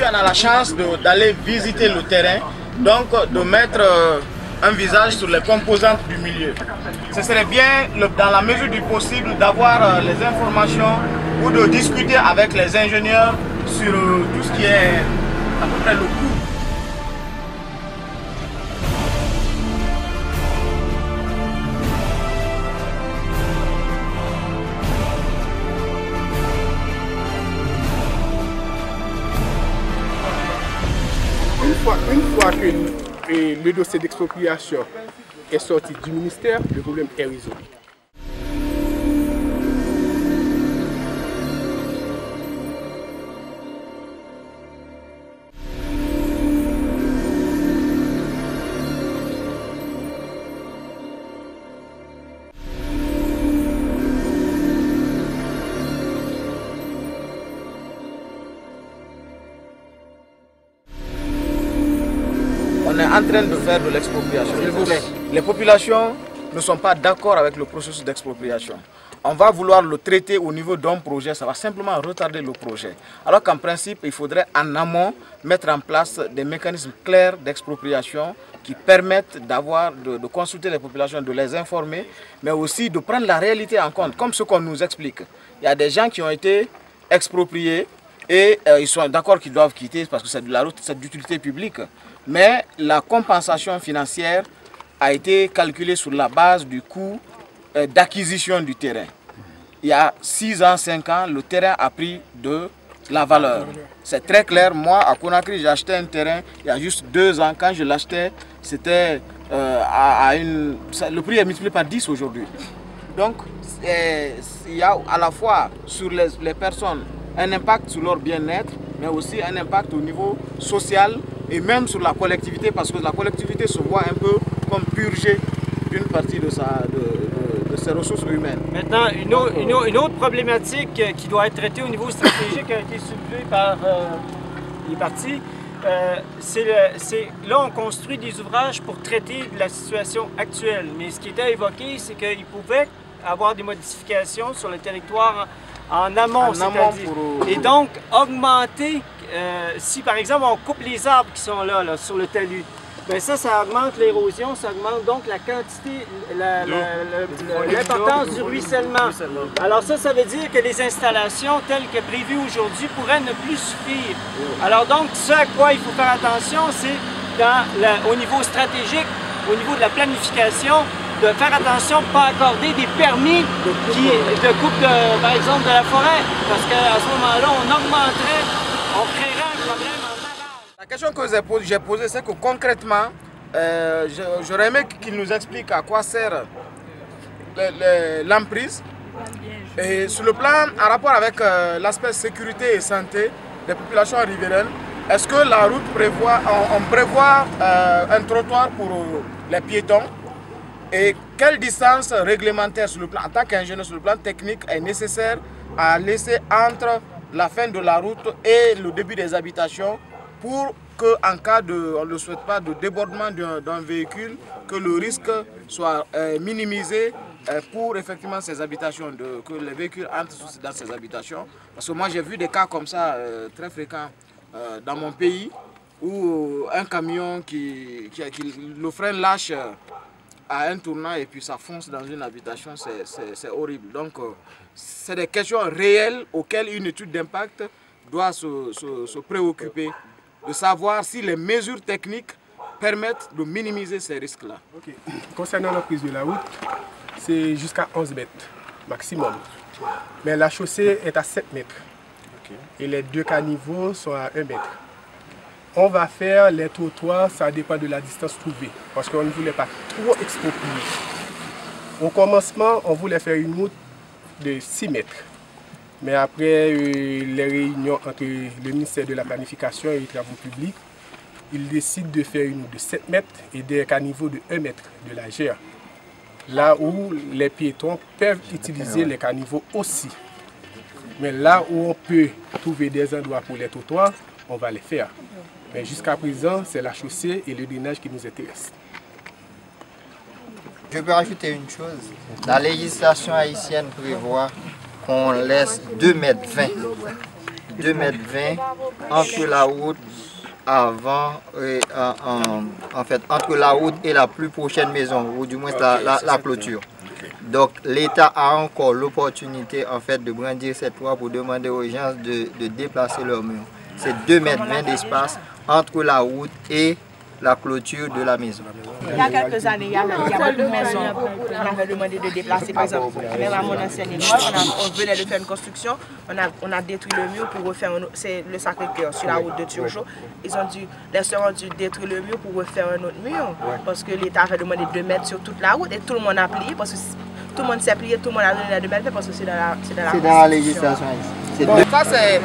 on a la chance d'aller visiter le terrain, donc de mettre un visage sur les composantes du milieu. Ce serait bien, dans la mesure du possible, d'avoir les informations ou de discuter avec les ingénieurs sur tout ce qui est à peu près le coût. Une fois que le dossier d'expropriation est sorti du ministère, le problème est résolu. On est en train de faire de l'expropriation. Les populations ne sont pas d'accord avec le processus d'expropriation. On va vouloir le traiter au niveau d'un projet, ça va simplement retarder le projet. Alors qu'en principe, il faudrait en amont mettre en place des mécanismes clairs d'expropriation qui permettent de consulter les populations, de les informer, mais aussi de prendre la réalité en compte, comme ce qu'on nous explique. Il y a des gens qui ont été expropriés et ils sont d'accord qu'ils doivent quitter parce que c'est de la route, c'est d'utilité publique. Mais la compensation financière a été calculée sur la base du coût d'acquisition du terrain. Il y a 6 ans, 5 ans, le terrain a pris de la valeur. C'est très clair. Moi, à Conakry, j'ai acheté un terrain il y a juste 2 ans. Quand je l'achetais, c'était le prix est multiplié par 10 aujourd'hui. Donc, il y a à la fois sur les personnes un impact sur leur bien-être, mais aussi un impact au niveau social et même sur la collectivité, parce que la collectivité se voit un peu comme purgée d'une partie de ses ressources humaines. Maintenant, une autre problématique qui doit être traitée au niveau stratégique a été soulevée par les partis. Là, on construit des ouvrages pour traiter de la situation actuelle, mais ce qui était évoqué, c'est qu'il pouvait avoir des modifications sur le territoire en amont, et donc augmenter, si par exemple on coupe les arbres qui sont là sur le talus, bien ça augmente l'érosion, ça augmente donc la quantité, l'importance du ruissellement. Alors ça veut dire que les installations telles que prévues aujourd'hui pourraient ne plus suffire. Alors donc ce à quoi il faut faire attention, c'est au niveau stratégique, au niveau de la planification, de faire attention de ne pas accorder des permis de coupe, par exemple, de la forêt, parce qu'à ce moment-là, on créerait un problème en aval. La question que j'ai posée, c'est que concrètement, j'aurais aimé qu'il nous explique à quoi sert l'emprise. Et sur le plan, en rapport avec l'aspect sécurité et santé des populations riveraines, est-ce que la route on prévoit un trottoir pour les piétons? Et quelle distance réglementaire sur le plan, en tant qu'ingénieur sur le plan technique, est nécessaire à laisser entre la fin de la route et le début des habitations pour qu'en cas on ne le souhaite pas, de débordement d'un véhicule, que le risque soit minimisé pour effectivement ces habitations, que les véhicules entrent dans ces habitations. Parce que moi j'ai vu des cas comme ça très fréquents dans mon pays où un camion le frein lâche à un tournant et puis ça fonce dans une habitation, c'est horrible. Donc c'est des questions réelles auxquelles une étude d'impact doit se préoccuper, de savoir si les mesures techniques permettent de minimiser ces risques-là. Okay. Concernant la prise de la route, c'est jusqu'à 11 mètres maximum. Mais la chaussée est à 7 mètres. Okay. Et les deux caniveaux sont à 1 mètre. On va faire les trottoirs, ça dépend de la distance trouvée, parce qu'on ne voulait pas trop exproprier. Au commencement, on voulait faire une route de 6 mètres. Mais après les réunions entre le ministère de la Planification et les Travaux publics, ils décident de faire une route de 7 mètres et des caniveaux de 1 mètre de largeur. Là où les piétons peuvent utiliser les caniveaux aussi. Mais là où on peut trouver des endroits pour les trottoirs, on va les faire. Mais jusqu'à présent, c'est la chaussée et le drainage qui nous intéressent. Je peux rajouter une chose. La législation haïtienne prévoit qu'on laisse 2,20 m 2,20 m entre la route avant, en fait, entre la route et la plus prochaine maison, ou du moins la clôture. Donc l'État a encore l'opportunité en fait de brandir cette loi pour demander aux gens de déplacer leur mur. C'est 2,20 m d'espace entre la route et la clôture de la maison. Il y a quelques années, il y a beaucoup de maisons qu'on avait demandé de déplacer. Par exemple, même à mon ancienne école, on venait de faire une construction, on a détruit le mur pour refaire c'est le Sacré-Cœur sur la route de Turgeau. Ils ont dû, les sœurs ont dû détruire le mur pour refaire un autre mur. Parce que l'État avait demandé 2 mètres sur toute la route et tout le monde a plié. Parce que tout le monde s'est plié, tout le monde a donné les 2 mètres parce que c'est dans la législation. Bon, ça c'est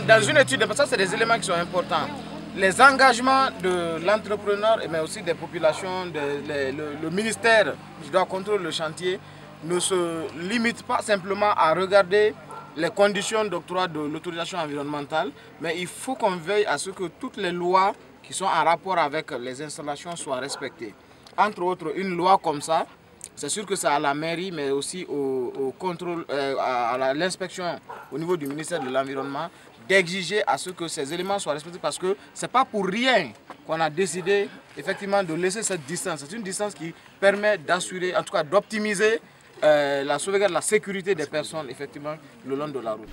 dans une étude, ça c'est des éléments qui sont importants. Les engagements de l'entrepreneur, mais aussi des populations, le ministère qui doit contrôler le chantier, ne se limite pas simplement à regarder les conditions d'octroi de l'autorisation environnementale, mais il faut qu'on veille à ce que toutes les lois qui sont en rapport avec les installations soient respectées. Entre autres, une loi comme ça, c'est sûr que c'est à la mairie, mais aussi au contrôle, à l'inspection au niveau du ministère de l'Environnement, d'exiger à ce que ces éléments soient respectés parce que ce n'est pas pour rien qu'on a décidé effectivement de laisser cette distance. C'est une distance qui permet d'assurer, en tout cas d'optimiser la sauvegarde de la sécurité des personnes effectivement le long de la route.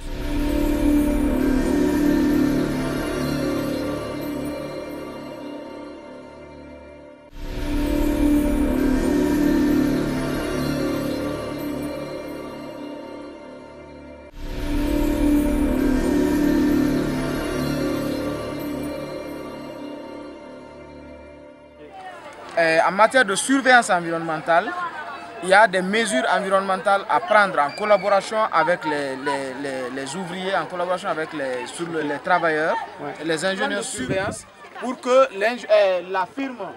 En matière de surveillance environnementale, il y a des mesures environnementales à prendre en collaboration avec les ouvriers, en collaboration avec les travailleurs, les ingénieurs de surveillance, pour que la firme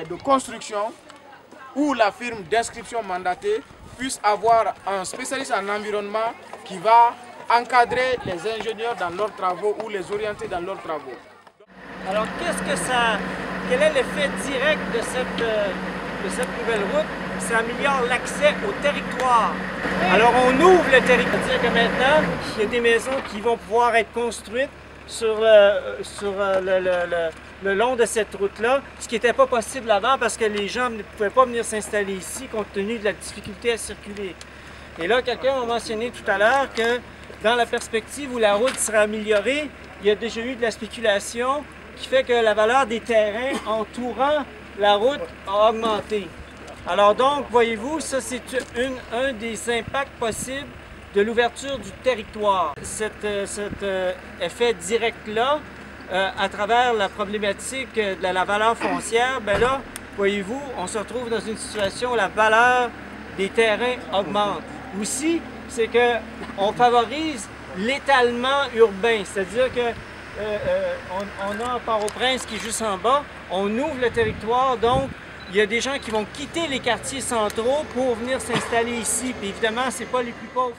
de construction ou la firme d'inscription mandatée puisse avoir un spécialiste en environnement qui va encadrer les ingénieurs dans leurs travaux ou les orienter dans leurs travaux. Alors quel est l'effet direct de cette nouvelle route? Ça améliore l'accès au territoire. Alors on ouvre le territoire, c'est-à-dire que maintenant, il y a des maisons qui vont pouvoir être construites sur le long de cette route-là, ce qui n'était pas possible avant parce que les gens ne pouvaient pas venir s'installer ici compte tenu de la difficulté à circuler. Et là, quelqu'un a mentionné tout à l'heure que dans la perspective où la route sera améliorée, il y a déjà eu de la spéculation qui fait que la valeur des terrains entourant la route a augmenté. Alors donc, voyez-vous, ça c'est un des impacts possibles de l'ouverture du territoire. Cet effet direct-là, à travers la problématique de la valeur foncière, bien là, voyez-vous, on se retrouve dans une situation où la valeur des terrains augmente. Aussi, c'est qu'on favorise l'étalement urbain, c'est-à-dire que on a Port-au-Prince qui est juste en bas, on ouvre le territoire, donc il y a des gens qui vont quitter les quartiers centraux pour venir s'installer ici. Puis évidemment, ce n'est pas les plus pauvres.